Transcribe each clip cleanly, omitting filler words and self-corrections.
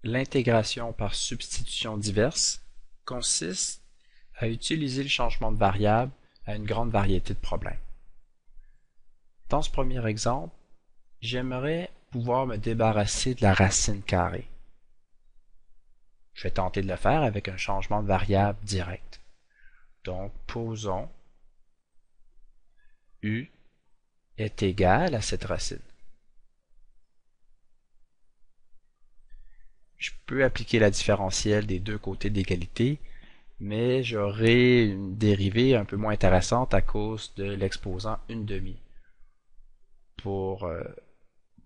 L'intégration par substitution diverse consiste à utiliser le changement de variable à une grande variété de problèmes. Dans ce premier exemple, j'aimerais pouvoir me débarrasser de la racine carrée. Je vais tenter de le faire avec un changement de variable direct. Donc, posons u est égal à cette racine. Je peux appliquer la différentielle des deux côtés de l'égalité, mais j'aurai une dérivée un peu moins intéressante à cause de l'exposant 1/2. Pour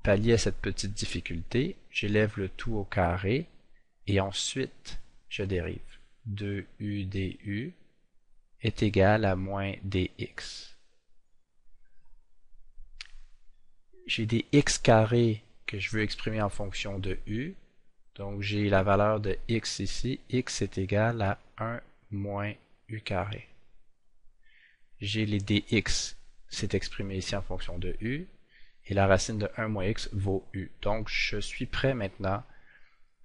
pallier à cette petite difficulté, j'élève le tout au carré et ensuite je dérive. 2u du est égal à moins dx. J'ai des x carrés que je veux exprimer en fonction de u. Donc j'ai la valeur de x ici. X est égal à 1 moins u carré. J'ai les dx, c'est exprimé ici en fonction de u. Et la racine de 1 moins x vaut u. Donc je suis prêt maintenant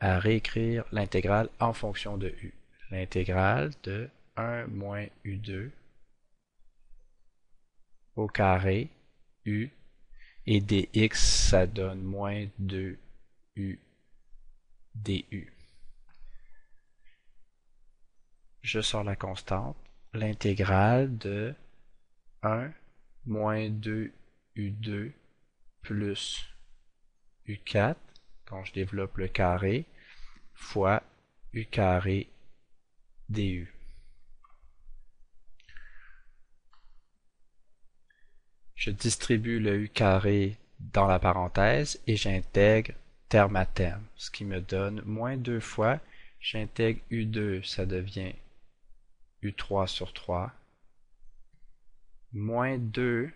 à réécrire l'intégrale en fonction de u. L'intégrale de 1 moins u2 au carré u et dx, ça donne moins 2u du. Je sors la constante. L'intégrale de 1 moins 2u2 plus u4, quand je développe le carré, fois u carré du. Je distribue le u carré dans la parenthèse et j'intègre terme à terme, ce qui me donne moins 2 fois, j'intègre u2, ça devient u3 sur 3, moins 2,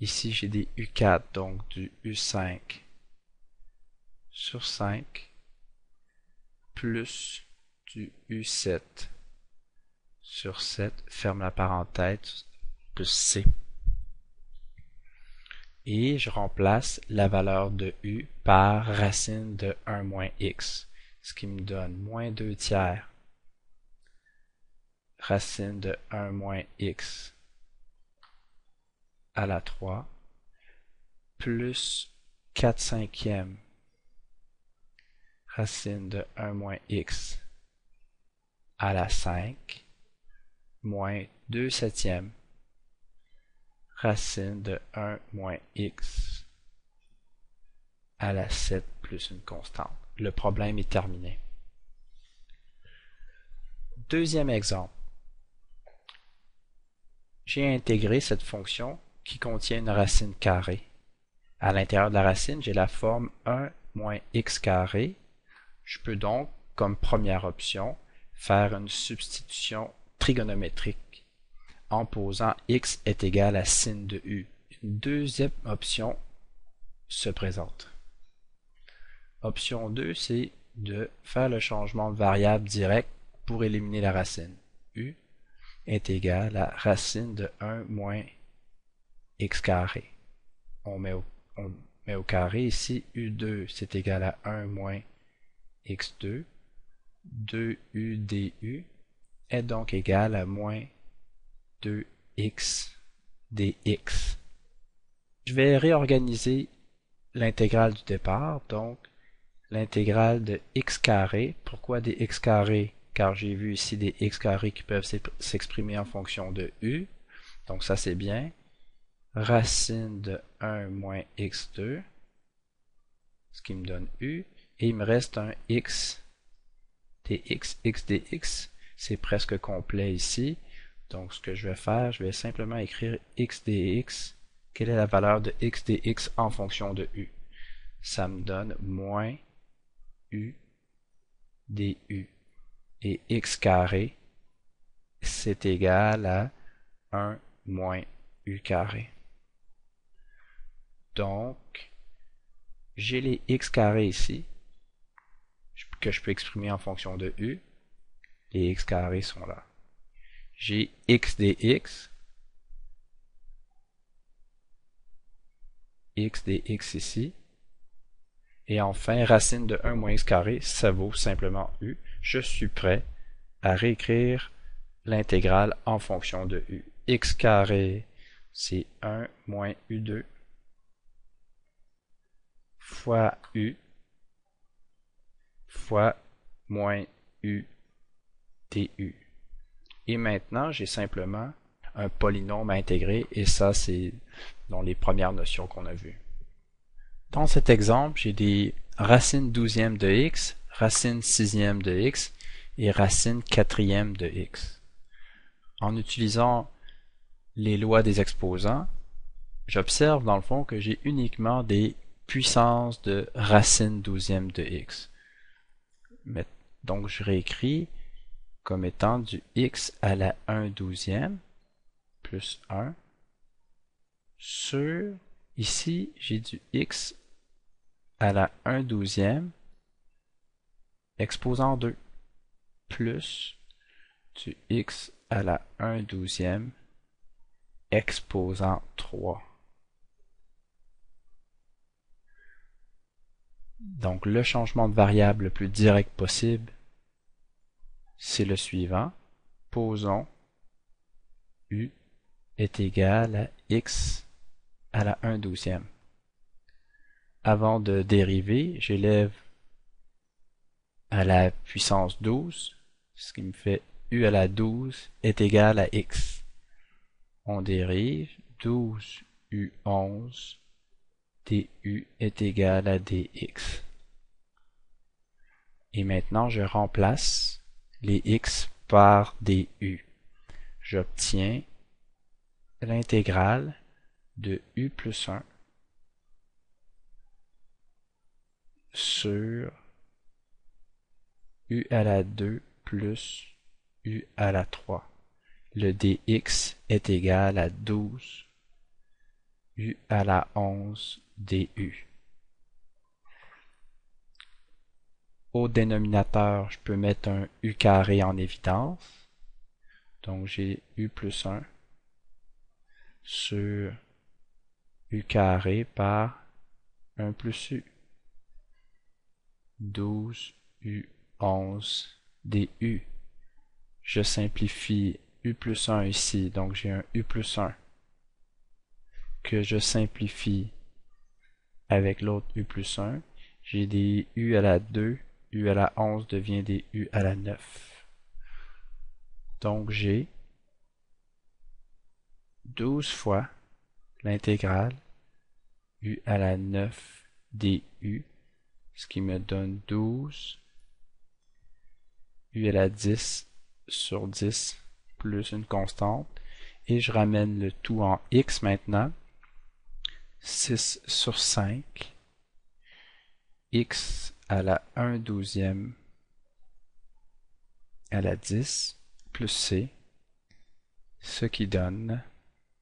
ici j'ai des u4, donc du u5 sur 5, plus du u7 sur 7, ferme la parenthèse, plus c. Et je remplace la valeur de u par racine de 1 moins x, ce qui me donne moins 2 tiers racine de 1 moins x à la 3 plus 4 cinquièmes racine de 1 moins x à la 5 moins 2 septièmes racine de 1 moins x à la 7 plus une constante. Le problème est terminé. Deuxième exemple. J'ai intégré cette fonction qui contient une racine carrée. À l'intérieur de la racine, j'ai la forme 1 moins x carré. Je peux donc, comme première option, faire une substitution trigonométrique en posant x est égal à sin de u. Une deuxième option se présente. Option 2, c'est de faire le changement de variable direct pour éliminer la racine. U est égal à racine de 1 moins x carré. On met au carré ici, u2 c'est égal à 1 moins x2. 2u du est donc égal à moins 2x dx. Je vais réorganiser l'intégrale du départ, donc l'intégrale de x carré. Pourquoi des x carrés? Car j'ai vu ici des x carrés qui peuvent s'exprimer en fonction de u. Donc ça c'est bien. Racine de 1 moins x2, ce qui me donne u. Et il me reste un x dx, x dx. C'est presque complet ici. Donc ce que je vais faire, je vais simplement écrire x dx. Quelle est la valeur de x dx en fonction de u? Ça me donne moins u du. Et x carré, c'est égal à 1 moins u carré. Donc, j'ai les x carrés ici, que je peux exprimer en fonction de u. Les x carrés sont là. J'ai x dx, x dx ici, Et enfin, racine de 1 moins x carré, ça vaut simplement u. Je suis prêt à réécrire l'intégrale en fonction de u. X carré, c'est 1 moins u2 fois u fois moins u du. Et maintenant, j'ai simplement un polynôme à intégrer, et ça, c'est dans les premières notions qu'on a vues. Dans cet exemple, j'ai des racines 12e de x, racine 6e de x et racine 4e de x. En utilisant les lois des exposants, j'observe dans le fond que j'ai uniquement des puissances de racine 12e de x. Donc je réécris comme étant du x à la 1/12e plus 1 sur, ici j'ai du x à la 1/12e exposant 2 plus du x à la 1/12e exposant 3. Donc le changement de variable le plus direct possible, c'est le suivant. Posons u est égal à x à la 1/12e. Avant de dériver, j'élève à la puissance 12, ce qui me fait u à la 12 est égal à x. On dérive, 12 u11 du est égal à dx. Et maintenant, je remplace les x par du. J'obtiens l'intégrale de u plus 1 sur u à la 2 plus u à la 3. Le dx est égal à 12 u à la 11 du. Au dénominateur, je peux mettre un u carré en évidence. Donc j'ai u plus 1 sur u carré par 1 plus u. 12 u11 du. Je simplifie u plus 1 ici, donc j'ai un u plus 1 que je simplifie avec l'autre u plus 1. J'ai des u à la 2, u à la 11 devient des u à la 9. Donc j'ai 12 fois l'intégrale u à la 9 du, ce qui me donne 12 u à la 10 sur 10 plus une constante. Et je ramène le tout en x maintenant. 6 sur 5 x à la 1/12e à la 10 plus c, ce qui donne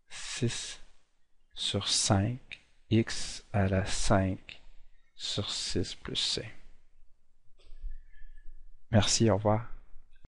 6 sur 5 x à la 5 sur 6 plus c. Merci, au revoir.